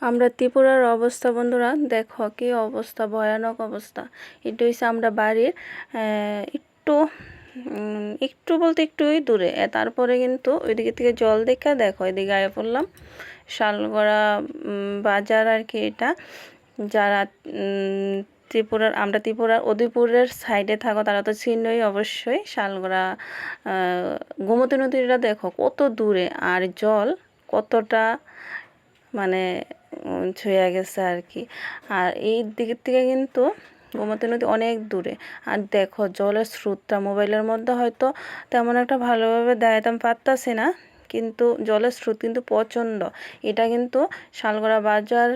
আমরা ত্রিপুরার অবস্থা বন্ধুরা দেখো কি অবস্থা, ভয়ানক অবস্থা। এটা হচ্ছে আমরা বাড়ির একটু একটু বলতে একটুই দূরে, তারপরে কিন্তু ওইদিকে থেকে জল দেখা দেখো এদিকে আয়া পড়লাম। শালগড়া বাজার আর কি এটা। যারা আমরা ত্রিপুরার উদয়পুরের সাইডে থাকো তারা তো চিনই অবশ্যই। শালগড়া গোমতী নদীটা দেখো কত দূরে, আর জল কতটা মানে ছুঁয়ে গেছে আর কি। আর এই দিকের থেকে কিন্তু গোমতী নদী অনেক দূরে। আর দেখো জলের স্রোতটা মোবাইলের মধ্যে হয়তো তেমন একটা ভালোভাবে দেখাইতাম পারতাছি না, কিন্তু জলের স্রোত কিন্তু প্রচণ্ড। এটা কিন্তু শালগড়া বাজার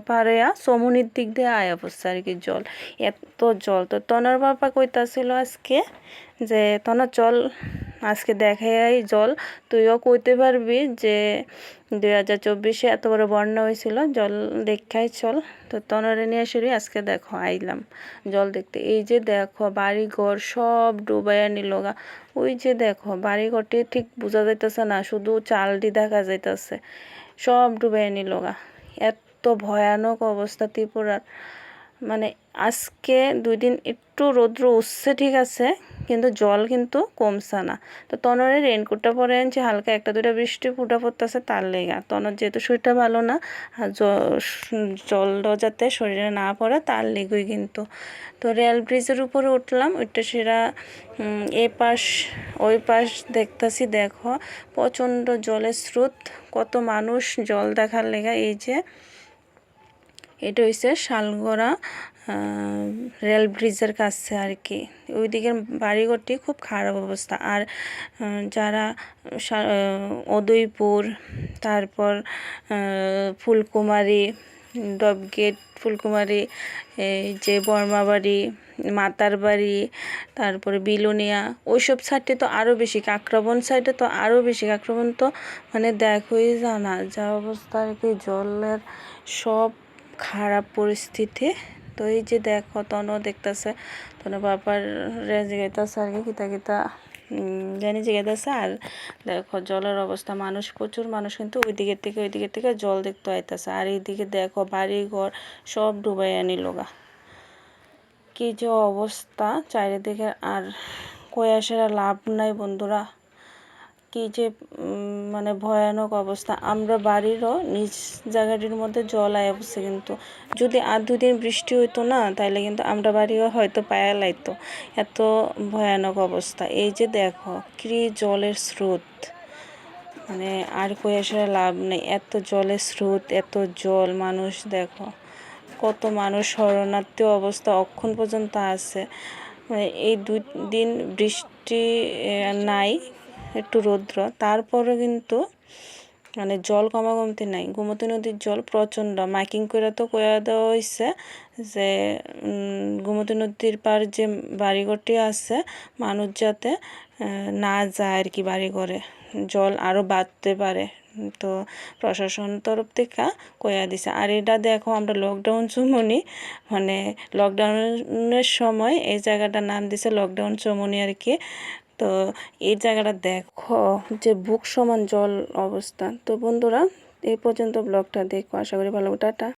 পাড়েয়া সমুনির দিক দিয়ে আয়া পড়ছে আর কি জল, এত জল। তো তনর বাবা কইতাছিল আজকে যে তনর চল আজকে দেখাই জল, তুইও কইতে পারবি যে 2024 এত বড় বন্যা হয়েছিল, জল দেখাই চল। তো তনরে নিয়ে আসি আজকে দেখো আইলাম জল দেখতে। এই যে দেখো বাড়ি ঘর সব ডুবাইয়া নিলগা। ওই যে দেখো বাড়ি ঘরটি ঠিক বোঝা যাইতেছে না, শুধু চালটি দেখা যাইতেছে, সব ডুবাইয়া নিলগা। এত ভয়ানক অবস্থা ত্রিপুরার। মানে আজকে 2 দিন একটু রৌদ্র উঠছে ঠিক আছে, কিন্তু জল কিন্তু কমছে না। তো তনরে রেনকোটটা পরে আনছি, হালকা 1-2টা বৃষ্টি ফুটা পড়তেছে তার লেগা। তনর যেহেতু শরীরটা ভালো না, আর জলটা যাতে শরীরে না পড়ে তার লেগেই কিন্তু। তো রেল ব্রিজের উপরে উঠলাম, ওইটা সেরা এ পাশ ওই পাশ দেখতেছি। দেখো প্রচণ্ড জলের স্রোত, কত মানুষ জল দেখার লেগা। এই যে এটা হচ্ছে শালগড়া রেল ব্রিজের কাছে আর কি। ওই দিকের বাড়িঘরটি খুব খারাপ অবস্থা। আর যারা উদয়পুর, তারপর ফুলকুমারী, ডবগেট, ফুলকুমারী, এই যে বর্মাবাড়ি, মাতার বাড়ি, তারপরে বিলোনিয়া, ওইসব সাইডে তো আরও বেশি। কাঁকড়াবন সাইডে তো আরও বেশি। কাঁকড়াবন তো মানে দেখোই জানা যা অবস্থা আর কি, জলের সব খারাপ পরিস্থিতি। তো এই যে দেখো তনও দেখতেছে, তনও বাবার জিগাইতেছে আর কি কিতা কিতা জানি জিগাইতেছে। আর দেখো জলের অবস্থা, মানুষ প্রচুর মানুষ কিন্তু ওই দিকের থেকে জল দেখতে আইতেছে। আর এইদিকে দেখো বাড়ি ঘর সব ডুবাইয়া নিলগা। কি যে অবস্থা চারিদিকে, আর কই আসার লাভ নাই বন্ধুরা। কি যে মানে ভয়ানক অবস্থা। আমরা বাড়িরও নিজ জায়গাটির মধ্যে জল আয়া পড়ছে, কিন্তু যদি আর 2 দিন বৃষ্টি হইতো না তাইলে কিন্তু আমরা বাড়িও হয়তো পায়া লাইতো। এত ভয়ানক অবস্থা। এই যে দেখো কি জলের স্রোত, মানে আর কই আসার লাভ নেই। এত জলের স্রোত, এত জল, মানুষ দেখো কত মানুষ শরণার্থী অবস্থা অক্ষণ পর্যন্ত আছে। মানে এই 2 দিন বৃষ্টি নাই, একটু রৌদ্র, তারপরে কিন্তু মানে জল কমতি নাই। গোমতী নদীর জল প্রচণ্ড। মাইকিং করে তো কয়া দেওয়া হয়েছে যে গোমতী নদীর পার যে বাড়িঘরটি আছে মানুষ যাতে না যায় আর কি বাড়িঘরে, জল আরও বাড়তে পারে। তো প্রশাসন তরফ থেকে কয়া দিছে। আর এটা দেখো আমরা লকডাউন চুমনি, মানে লকডাউনের সময় এই জায়গাটার নাম দিছে লকডাউন চুমনি আর কি। তো এই জায়গাটা দেখো যে বুক সমান জল অবস্থা। তো বন্ধুরা এই পর্যন্ত ব্লগটা দেখো, আশা করি ভালো। টাটা।